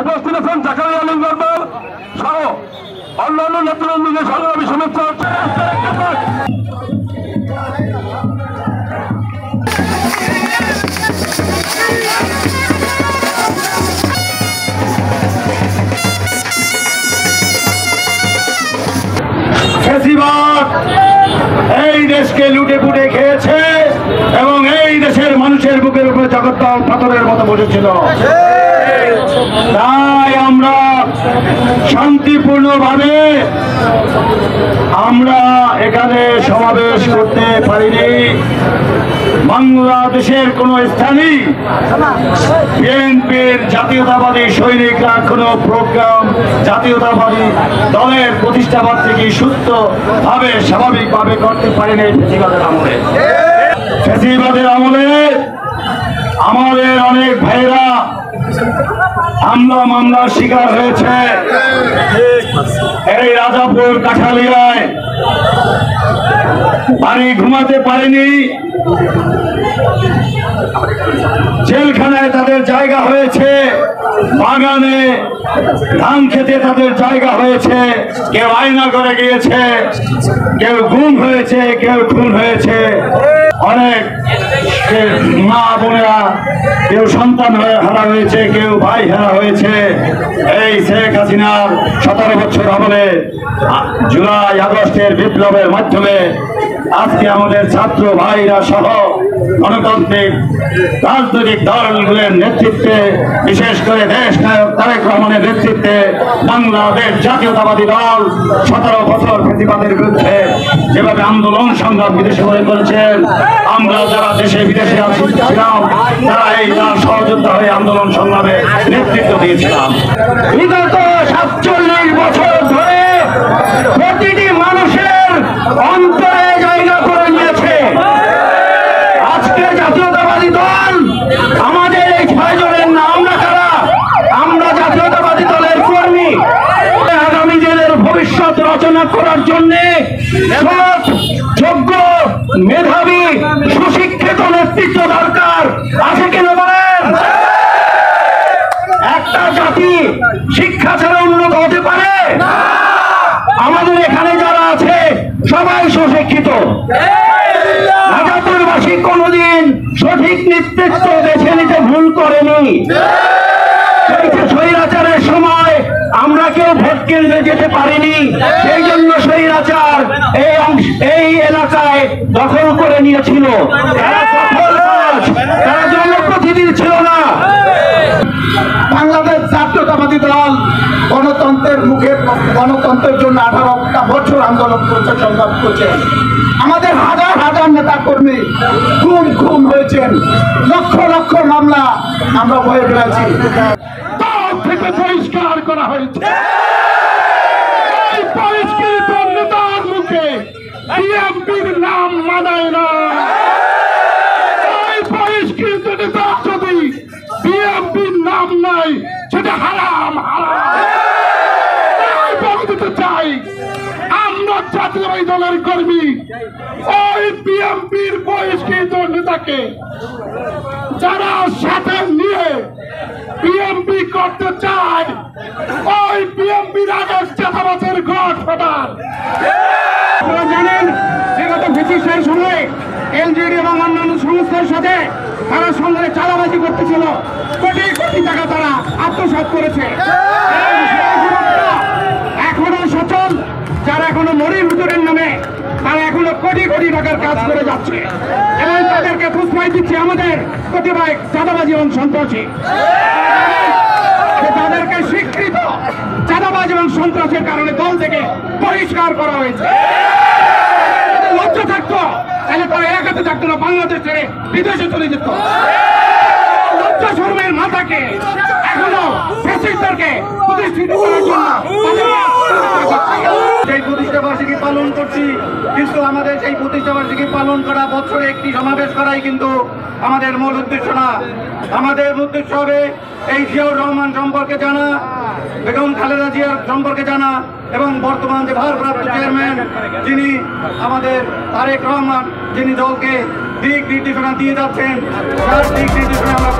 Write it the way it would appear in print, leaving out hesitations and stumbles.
উপস্থিত আছেন জাকারিয়া আলম বর্মন সহ অন্যান্য নেতৃবৃন্দকে সংগ্রামী শুভেচ্ছা। এই দেশকে লুটে পুটে খেয়েছে এবং এই দেশের মানুষের বুকের উপরে জগদ্দল পাথরের মতো বসেছিল। তাই আমরা শান্তিপূর্ণভাবে আমরা এখানে সমাবেশ করতে পারিনি। বাংলাদেশের কোন স্থানে বিএনপির জাতীয়তাবাদী সৈনিকরা কোন প্রোগ্রাম জাতীয়তাবাদী দলের প্রতিষ্ঠাবাদ থেকে সুস্থভাবে স্বাভাবিকভাবে করতে পারেনি। ফ্যাসিবাদের আমলে আমাদের অনেক ভাইরা মামলার শিকার হয়েছে। এই রাজাপুর কাঠালিয়ায় বাড়ি ঘুমাতে পারেনি, জেলখানায় তাদের জায়গা হয়েছে, বাগানে ধান খেতে তাদের জায়গা হয়েছে, কেউ আয়না করে গিয়েছে, কেউ গুম হয়েছে, কেউ খুন হয়েছে। অনেক মা বোনেরা কেউ সন্তান হারা হয়েছে, কেউ ভাই হারা হয়েছে। এই শেখ হাসিনার 17 বছর আমলে জুলাই আগস্টের বিপ্লবের মাধ্যমে আজকে আমাদের ছাত্র ভাইরা সহ গণতান্ত্রিক রাজনৈতিক দলগুলোর নেতৃত্বে, বিশেষ করে দেশ নায়ক তারেক রহমানের নেতৃত্বে বাংলাদেশ জাতীয়তাবাদী দল 17 বছর ফ্যাসিবাদের বিরুদ্ধে যেভাবে আন্দোলন সংগ্রাম বিদেশে করেছেন, আমরা যারা দেশে বিদেশে ছিলাম তারা এই সহযোদ্ধা হয়ে আন্দোলন সংগ্রামে নেতৃত্ব দিয়েছিলাম। বিগত 47 বছর ধরে প্রতিটি মানুষের অন্তরে জায়গা করে নিয়েছে। আজকে জাতীয়তাবাদী দল আমাদের এই 6 জনের নাম না কারা, আমরা জাতীয়তাবাদী দলের কর্মী। আগামী দিনের ভবিষ্যৎ রচনা করার জন্য যোগ্য, মেধাবী, সুশিক্ষিত নেতৃত্ব দরকার। আছে কিনা বলেন? একটা জাতি শিক্ষা ছাড়া উন্নত হতে পারে? আমাদের এখানে যারা আছে সবাই সুশিক্ষিত। রাজাপুরবাসী কোনদিন সঠিক নেতৃত্ব বেছে নিতে ভুল করেনি। স্বৈরাচারের সময় আমরা কেউ ভোট কেন্দ্রে যেতে পারিনি, সেই জন্য স্বৈরাচার এই এলাকায় দখল করে নিয়েছিল। তারা জনপ্রতিনিধি ছিল না। বাংলাদেশ জাতীয়তাবাদী দল গণতন্ত্রের মুখে, গণতন্ত্রের জন্য 18টা বছর আন্দোলন করছে, সংগ্রাম করছে। আমাদের হাজার হাজার নেতা কর্মী খুন হয়েছেন, লক্ষ লক্ষ মামলা আমরা বয়ে বেড়াচ্ছি। থেকে পরিষ্কার করা হয়েছে পরিষ্কৃত নেতার মুখে বিএনপির নাম মানায় না। পরিষ্কৃত নেতা যদি বিএনপির নাম নাই সেটা হারাম বলতে চাই। আমরা জাতীয় দলের কর্মী ওই বিএনপির বহিষ্কৃত নেতাকে যারা সাথে নিয়ে বিএনপি করতে চায়, ওই বিএনপির আগস্ট চাঁদাবাজের গডফাদার। আপনারা জানেন বিগত ব্রিটিশের সময় এলজিডি এবং অন্যান্য সংস্থার সাথে তারা সঙ্গে চাঁদাবাজি করতেছিল, কোটি কোটি টাকা তারা আত্মসাৎ করেছে। এখনো সচল যারা এখনো মরির হুজুরের নামে তারা এখনো কোটি কোটি টাকার কাজ করে যাচ্ছে এবং তাদেরকে ফুসফাই দিচ্ছে আমাদের কতিপয় চাঁদাবাজি এবং সন্ত্রাসী। তাদেরকে স্বীকৃত চাঁদাবাজ এবং সন্ত্রাসের কারণে দল থেকে বহিষ্কার করা হয়েছে। লজ্জা থাকতো তাহলে তারা এলাকাতে থাকতো না, বাংলাদেশ ছেড়ে বিদেশে চলে যেত। লজ্জা শরমের মাথাকে এখনো ফ্যাসিস্টদেরকে প্রতিষ্ঠিত করার জন্য সেই প্রতিষ্ঠাবার্ষিকী পালন করছি, কিন্তু আমাদের সেই প্রতিষ্ঠাবার্ষিকী পালন করা বছরে একটি সমাবেশ করাই কিন্তু আমাদের মূল উদ্দেশ্য না। আমাদের উদ্দেশ্য হবে এই জিয়াউর রহমান সম্পর্কে জানা, বেগম খালেদা জিয়ার সম্পর্কে জানা এবং বর্তমান যে ভারপ্রাপ্ত চেয়ারম্যান যিনি আমাদের তারেক রহমান, যিনি দলকে দিক নির্দেশনা দিয়ে যাচ্ছেন, তার দিক নির্দেশনা আমরা